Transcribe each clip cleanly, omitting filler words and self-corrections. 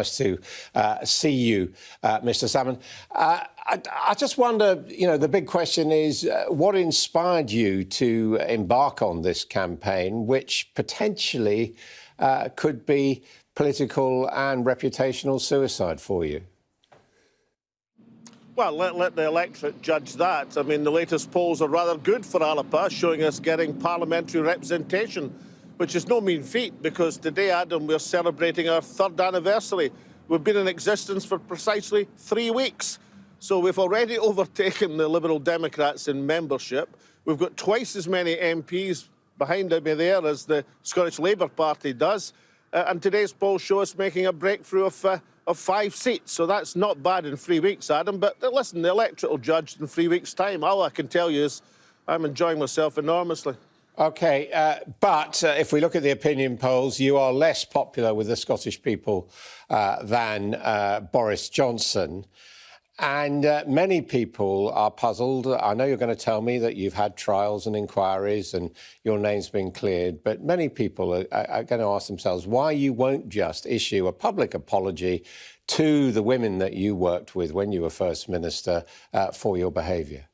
Nice to see you, Mr. Salmond. I just wonder, you know, the big question is what inspired you to embark on this campaign, which potentially could be political and reputational suicide for you? Well, let the electorate judge that. I mean, the latest polls are rather good for Alapa, showing us getting parliamentary representation, which is no mean feat, because today, Adam, we're celebrating our 3rd anniversary. We've been in existence for precisely 3 weeks. So we've already overtaken the Liberal Democrats in membership. We've got twice as many MPs behind me there as the Scottish Labour Party does. And today's polls show us making a breakthrough of 5 seats. So that's not bad in 3 weeks, Adam. But listen, the electorate will judge in 3 weeks' time. All I can tell you is I'm enjoying myself enormously. OK, but if we look at the opinion polls, you are less popular with the Scottish people than Boris Johnson. And many people are puzzled. I know you're going to tell me that you've had trials and inquiries and your name's been cleared, but many people are going to ask themselves why you won't just issue a public apology to the women that you worked with when you were First Minister for your behaviour.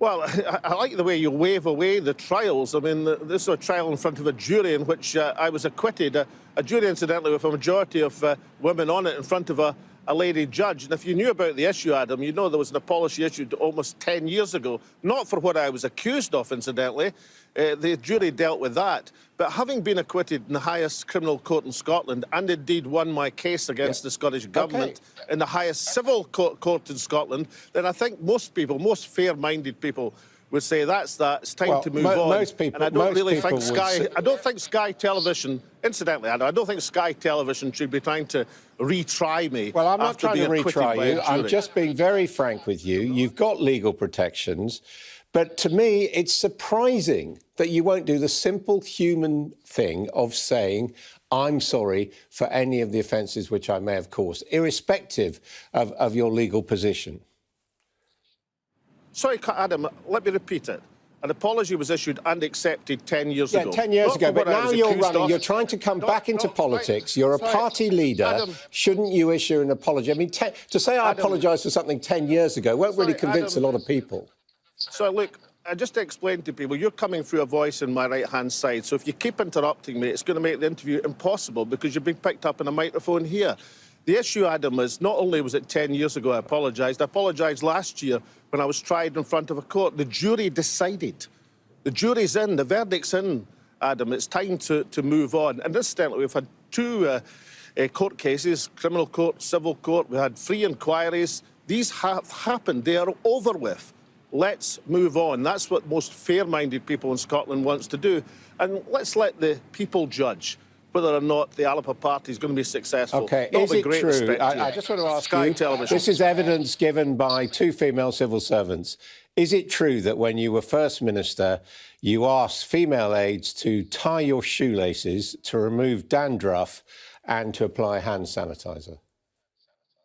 Well, I like the way you wave away the trials. I mean, this is a trial in front of a jury in which I was acquitted. A jury, incidentally, with a majority of women on it in front of a lady judge. And if you knew about the issue, Adam, you know there was an apology issued almost 10 years ago, not for what I was accused of, incidentally. The jury dealt with that. But having been acquitted in the highest criminal court in Scotland, and indeed won my case against the Scottish Government in the highest civil court in Scotland, then I think most people, most fair-minded people, would say that's that. It's time to move on. Most people, and I don't really think I don't think Sky Television, incidentally, I don't think Sky Television should be trying to retry me. Well, I'm not trying to retry you. I'm just being very frank with you. You've got legal protections. But to me, it's surprising that you won't do the simple human thing of saying, I'm sorry for any of the offences which I may have caused, irrespective of your legal position. Sorry, Adam, let me repeat it. An apology was issued and accepted 10 years ago. Yeah, 10 years ago, but now you're running, you're trying to come back into politics. You're a party leader. Adam, shouldn't you issue an apology? I mean, to say I apologise for something 10 years ago won't really convince a lot of people. So, look, I just explained to people, you're coming through a voice in my right-hand side, so if you keep interrupting me, it's going to make the interview impossible because you're being picked up on a microphone here. The issue, Adam, is not only was it 10 years ago I apologised last year when I was tried in front of a court. The jury decided. The jury's in, the verdict's in, Adam. It's time to move on. And incidentally, we've had 2 court cases, criminal court, civil court. We had 3 inquiries. These have happened. They are over with. Let's move on. That's what most fair-minded people in Scotland wants to do. And let's let the people judge whether or not the Alapa Party is going to be successful. OK, is it true? I just want to ask Sky you, Television. This is evidence given by 2 female civil servants. Is it true that when you were First Minister, you asked female aides to tie your shoelaces, to remove dandruff and to apply hand sanitizer?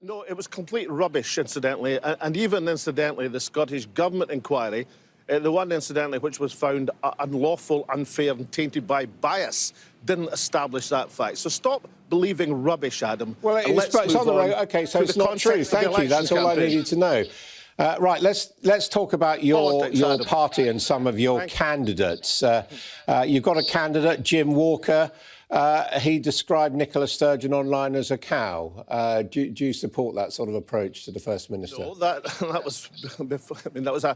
No, it was complete rubbish, incidentally. And even, incidentally, the Scottish Government inquiry, the one, incidentally, which was found unlawful, unfair and tainted by bias, didn't establish that fact. So stop believing rubbish, Adam. Well, it's on the road. OK, so it's not true. Thank you. That's all I needed to know. Right, let's talk about your party and some of your candidates. You've got a candidate, Jim Walker. He described Nicola Sturgeon online as a cow. Do you support that sort of approach to the First Minister? No, that was before, I mean, that was a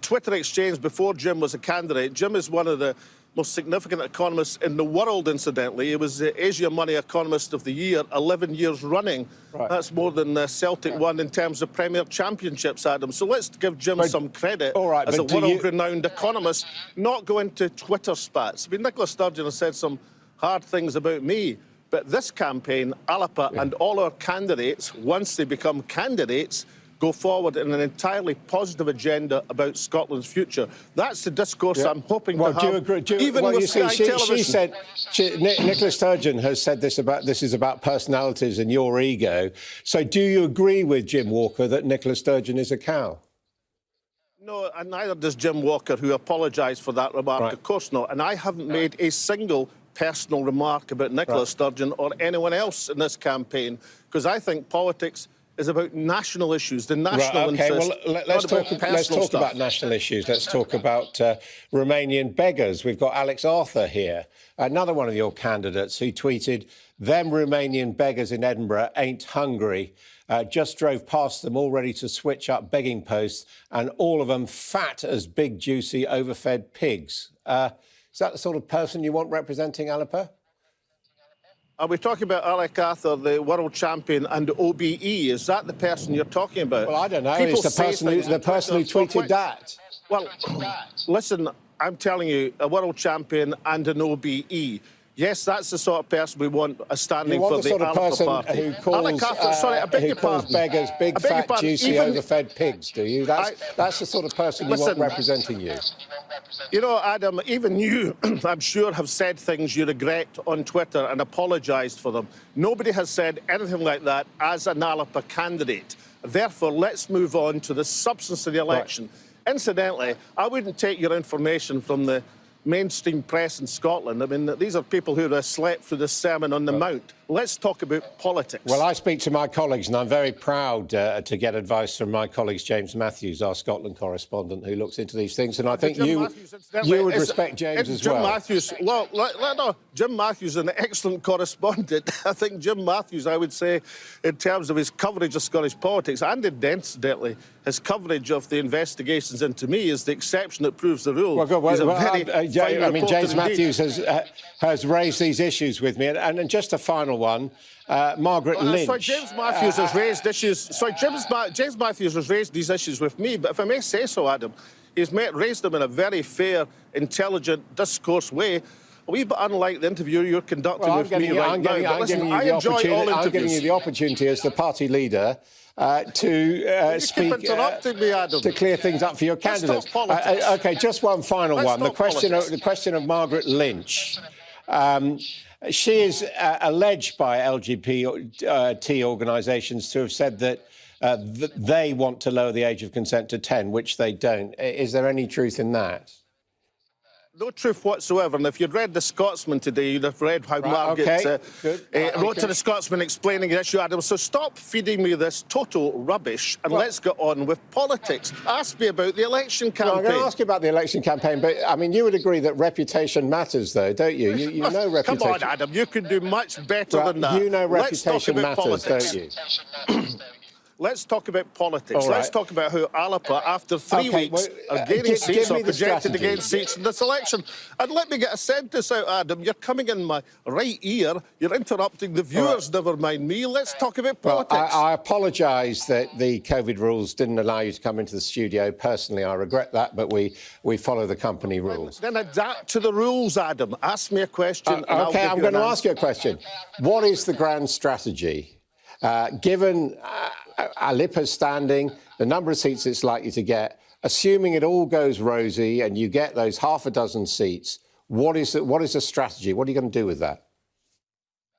Twitter exchange before Jim was a candidate. Jim is one of the most significant economists in the world, incidentally. He was the Asia Money Economist of the Year 11 years running. Right. That's more than Celtic won in terms of Premier Championships, Adam. So let's give Jim some credit as a world-renowned economist, not go into Twitter spats. I mean, Nicola Sturgeon has said some hard things about me, but this campaign, Alapa and all our candidates, once they become candidates, go forward in an entirely positive agenda about Scotland's future. That's the discourse I'm hoping to have. Do you agree? Even with Sky Television. She said, Nicola Sturgeon has said this is about personalities and your ego. So do you agree with Jim Walker that Nicola Sturgeon is a cow? No, and neither does Jim Walker, who apologised for that remark. Of course not. And I haven't made a single personal remark about Nicola Sturgeon or anyone else in this campaign, because I think politics is about national issues, the national interest. Well, let's talk about national issues. Let's talk about Romanian beggars. We've got Alex Arthur here, another one of your candidates, who tweeted, "Them Romanian beggars in Edinburgh ain't hungry. Just drove past them all ready to switch up begging posts, and all of them fat as big, juicy, overfed pigs." Is that the sort of person you want representing Alipur? Are we talking about Alex Arthur, the world champion, and OBE? Is that the person you're talking about? Well, I don't know. It's the person who tweeted that. Well, listen, I'm telling you, a world champion and an OBE. Yes, that's the sort of person we want standing for the Alipur party. Who calls beggars big, fat, juicy, overfed pigs, do you? That's the sort of person you want representing you. You know, Adam, even you, I'm sure, have said things you regret on Twitter and apologised for them. Nobody has said anything like that as an Alipur candidate. Therefore, let's move on to the substance of the election. Right. Incidentally, I wouldn't take your information from the mainstream press in Scotland. I mean, these are people who have slept through the Sermon on the Mount. Let's talk about politics. Well, I speak to my colleagues, and I'm very proud to get advice from my colleague James Matthews, our Scotland correspondent, who looks into these things. And I think you would respect James as well. Jim Matthews is an excellent correspondent. I think Jim Matthews, I would say, in terms of his coverage of Scottish politics, and incidentally, his coverage of the investigations into me is the exception that proves the rule. James Matthews has raised these issues with me. And just a final one, Margaret Lynch. Sorry, James Matthews has raised issues. Sorry, James Matthews has raised these issues with me. But if I may say so, Adam, he's raised them in a very fair, intelligent, discourse way. A wee bit unlike the interview you're conducting with me right now. I'm giving you the opportunity as the party leader to speak, to clear things up for your candidates. OK, just one final one. The question of Margaret Lynch. She is alleged by LGBT organisations to have said that they want to lower the age of consent to 10, which they don't. Is there any truth in that? No truth whatsoever. And if you'd read The Scotsman today, you'd have read how Margaret wrote to The Scotsman explaining the issue, Adam. So stop feeding me this total rubbish and let's get on with politics. Ask me about the election campaign. I'm going to ask you about the election campaign, but, I mean, you would agree that reputation matters, though, don't you? You know reputation. Come on, Adam, you can do much better than that. You know reputation matters, don't you? Let's talk about politics. Right. Let's talk about how Alipur, after 3 weeks, are gaining seats or projected to gain seats in this election. And let me get a sentence out, Adam. You're coming in my right ear. You're interrupting the viewers, never mind me. Let's talk about politics. I apologise that the COVID rules didn't allow you to come into the studio. Personally, I regret that, but we follow the company rules. Then adapt to the rules, Adam. Ask me a question. OK, I'm going to ask you a question. What is the grand strategy? Given Alipur's standing, the number of seats it's likely to get, assuming it all goes rosy and you get those half a dozen seats, what is the strategy? What are you going to do with that?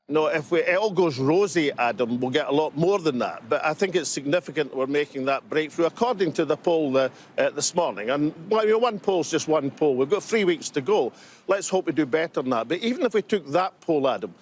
No, if it all goes rosy, Adam, we'll get a lot more than that. But I think it's significant we're making that breakthrough, according to the poll this morning. And one poll's just one poll. We've got 3 weeks to go. Let's hope we do better than that. But even if we took that poll, Adam,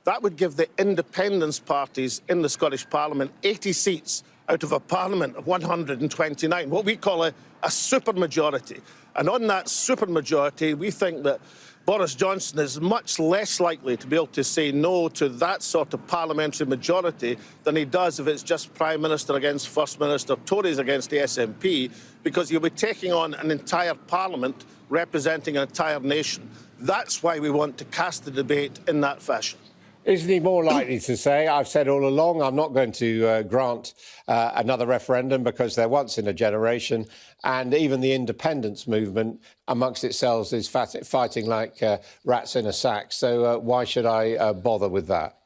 that would give the independence parties in the Scottish Parliament 80 seats out of a Parliament of 129, what we call a supermajority. And on that supermajority, we think that Boris Johnson is much less likely to be able to say no to that sort of parliamentary majority than he does if it's just Prime Minister against First Minister, Tories against the SNP, because you'll be taking on an entire Parliament representing an entire nation. That's why we want to cast the debate in that fashion. Isn't he more likely to say, I've said all along, I'm not going to grant another referendum because they're once in a generation, and even the independence movement amongst itself is fighting like rats in a sack, so why should I bother with that?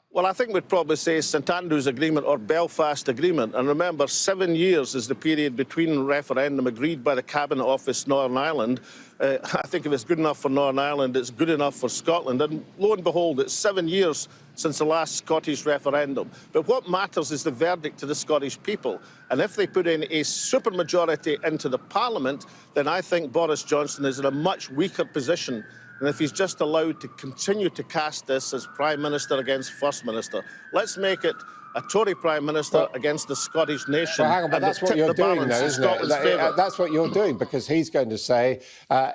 Well, I think we'd probably say St Andrews Agreement or Belfast Agreement. And remember, 7 years is the period between referendum agreed by the Cabinet Office Northern Ireland. I think if it's good enough for Northern Ireland, it's good enough for Scotland. And lo and behold, it's 7 years since the last Scottish referendum. But what matters is the verdict to the Scottish people. And if they put in a supermajority into the Parliament, then I think Boris Johnson is in a much weaker position And if he's just allowed to continue to cast this as Prime Minister against First Minister, let's make it a Tory Prime Minister against the Scottish nation. Well, hang on, but that's what you're doing, though, isn't it? That's what you're doing, because he's going to say,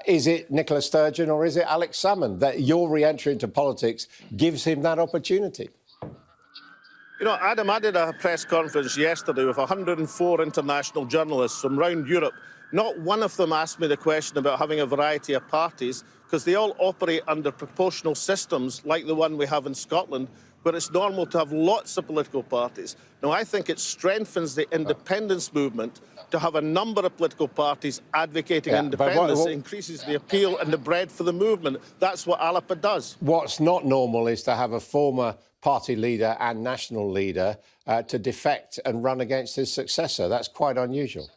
is it Nicola Sturgeon or is it Alex Salmond? That your re-entry into politics gives him that opportunity. You know, Adam, I did a press conference yesterday with 104 international journalists from around Europe. Not one of them asked me the question about having a variety of parties, because they all operate under proportional systems like the one we have in Scotland, where it's normal to have lots of political parties. Now, I think it strengthens the independence movement to have a number of political parties advocating independence. It increases the appeal and the breadth for the movement. That's what Alapa does. What's not normal is to have a former party leader and national leader to defect and run against his successor. That's quite unusual.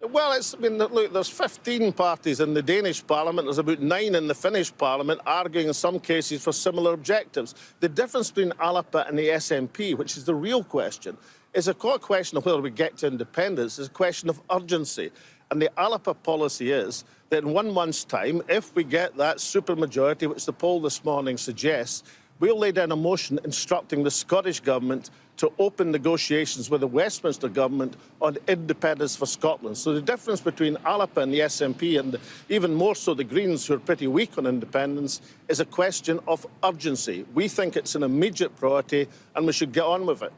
Well, look, there's 15 parties in the Danish parliament. There's about 9 in the Finnish parliament, arguing in some cases for similar objectives. The difference between Alapa and the SNP, which is the real question, is a question of whether we get to independence. It's a question of urgency. And the Alapa policy is that in 1 month's time, if we get that supermajority, which the poll this morning suggests, we'll lay down a motion instructing the Scottish Government to open negotiations with the Westminster Government on independence for Scotland. So the difference between Alapa and the SNP, and even more so the Greens, who are pretty weak on independence, is a question of urgency. We think it's an immediate priority and we should get on with it.